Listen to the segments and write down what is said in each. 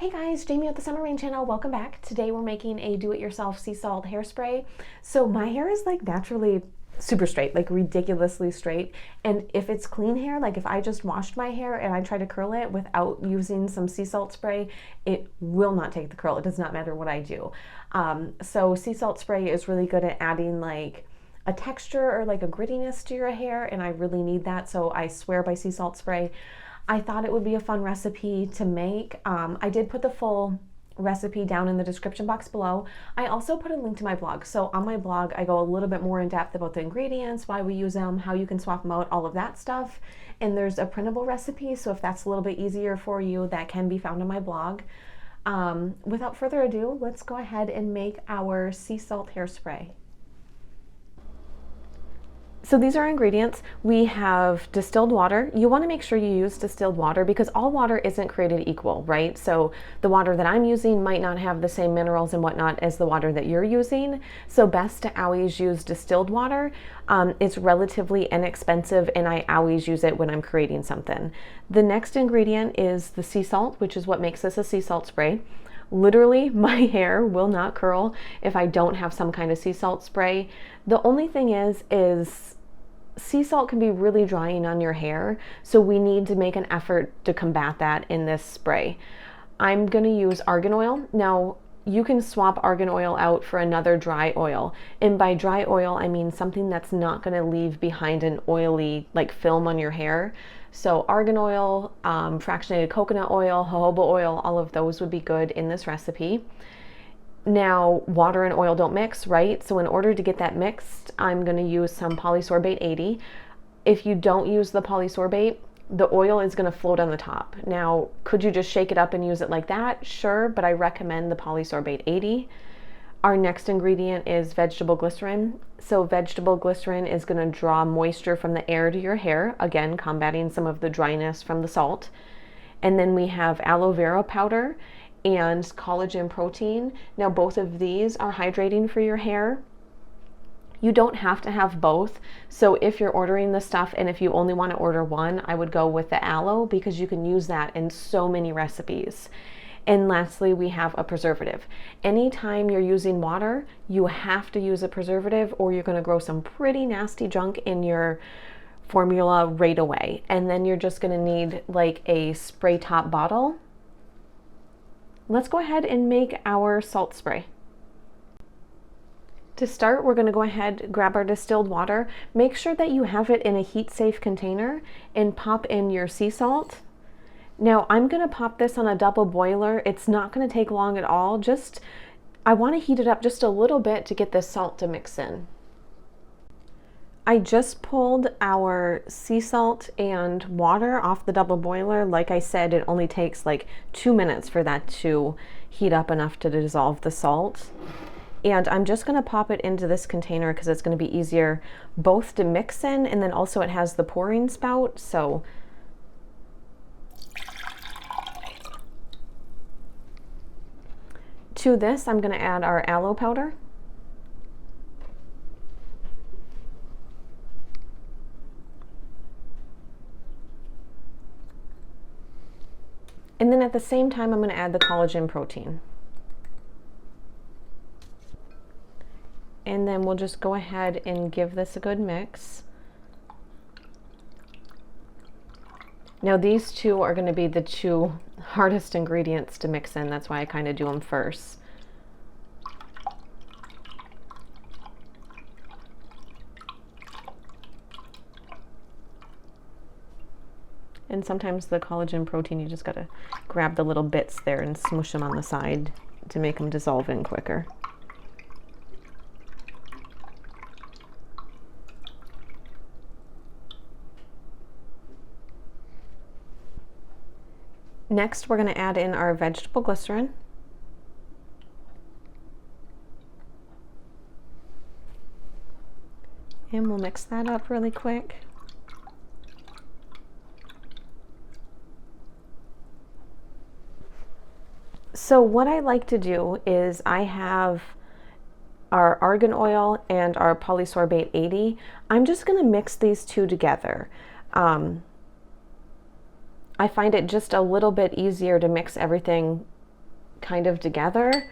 Hey guys, Jamie with the Summer Rain channel. Welcome back. Today we're making a do-it-yourself sea salt hairspray. So my hair is like naturally super straight, like ridiculously straight. And if it's clean hair, like if I just washed my hair and I try to curl it without using some sea salt spray, it will not take the curl. It does not matter what I do. So sea salt spray is really good at adding like a texture or like a grittiness to your hair, and I really need that, so I swear by sea salt spray. I thought it would be a fun recipe to make. I did put the full recipe down in the description box below. I also put a link to my blog. So on my blog, I go a little bit more in depth about the ingredients, why we use them, how you can swap them out, all of that stuff. And there's a printable recipe, so if that's a little bit easier for you, that can be found on my blog. Without further ado, let's go ahead and make our sea salt hairspray. So these are our ingredients. We have distilled water. You want to make sure you use distilled water because all water isn't created equal, right? So the water that I'm using might not have the same minerals and whatnot as the water that you're using. So best to always use distilled water. It's relatively inexpensive and I always use it when I'm creating something. The next ingredient is the sea salt, which is what makes this a sea salt spray. Literally, my hair will not curl if I don't have some kind of sea salt spray. The only thing is sea salt can be really drying on your hair, so we need to make an effort to combat that in this spray. I'm going to use argan oil. Now, you can swap argan oil out for another dry oil. And by dry oil, I mean something that's not going to leave behind an oily like film on your hair. So argan oil, fractionated coconut oil, jojoba oil, all of those would be good in this recipe. Now, water and oil don't mix, right? So in order to get that mixed, I'm going to use some polysorbate 80. If you don't use the polysorbate, the oil is going to float on the top. Now, could you just shake it up and use it like that? Sure, but I recommend the polysorbate 80. Our next ingredient is vegetable glycerin. So vegetable glycerin is going to draw moisture from the air to your hair, again, combating some of the dryness from the salt. And then we have aloe vera powder and collagen protein. Now, both of these are hydrating for your hair. You don't have to have both. So if you're ordering the stuff and if you only want to order one, I would go with the aloe because you can use that in so many recipes. And lastly, we have a preservative. Anytime you're using water, you have to use a preservative or you're going to grow some pretty nasty junk in your formula right away. And then you're just going to need like a spray top bottle. Let's go ahead and make our salt spray. To start, we're going to go ahead, grab our distilled water. Make sure that you have it in a heat-safe container and pop in your sea salt. Now, I'm going to pop this on a double boiler. It's not going to take long at all. I want to heat it up just a little bit to get this salt to mix in. I just pulled our sea salt and water off the double boiler. Like I said, it only takes like 2 minutes for that to heat up enough to dissolve the salt. And I'm just going to pop it into this container because it's going to be easier both to mix in, and then also it has the pouring spout. So to this, I'm going to add our aloe powder. And then at the same time, I'm going to add the collagen protein. And then we'll just go ahead and give this a good mix. Now these two are going to be the two hardest ingredients to mix in. That's why I kind of do them first. And sometimes the collagen protein, you just got to grab the little bits there and smush them on the side to make them dissolve in quicker. Next, we're going to add in our vegetable glycerin. And we'll mix that up really quick. So what I like to do is I have our argan oil and our polysorbate 80. I'm just going to mix these two together. I find it just a little bit easier to mix everything kind of together,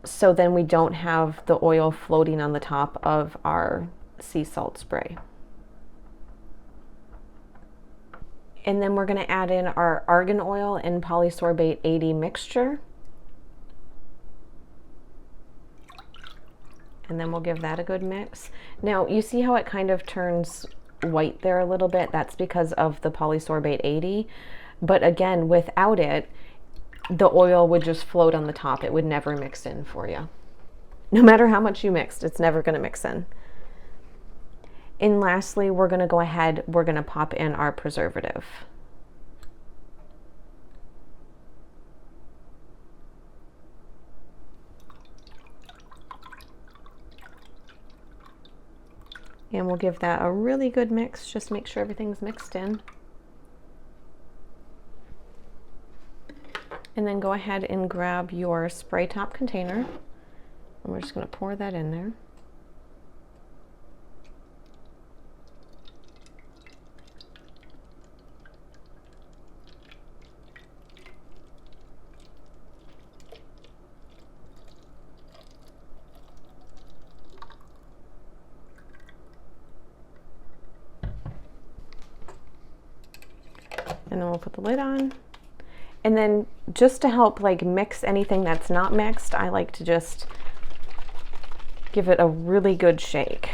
so then we don't have the oil floating on the top of our sea salt spray. And then we're going to add in our argan oil and polysorbate 80 mixture. And then we'll give that a good mix. Now you see how it kind of turns white there a little bit? That's because of the polysorbate 80. But again, without it, the oil would just float on the top. It would never mix in for you. No matter how much you mixed, it's never going to mix in. And lastly, we're going to go ahead, we're going to pop in our preservative. And we'll give that a really good mix. Just make sure everything's mixed in. And then go ahead and grab your spray top container. And we're just going to pour that in there. And then we'll put the lid on. And then just to help like mix anything that's not mixed, I like to just give it a really good shake.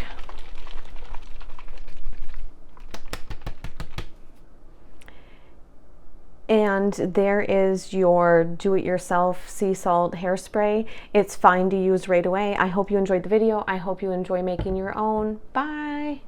And there is your do-it-yourself sea salt hairspray. It's fine to use right away. I hope you enjoyed the video. I hope you enjoy making your own. Bye.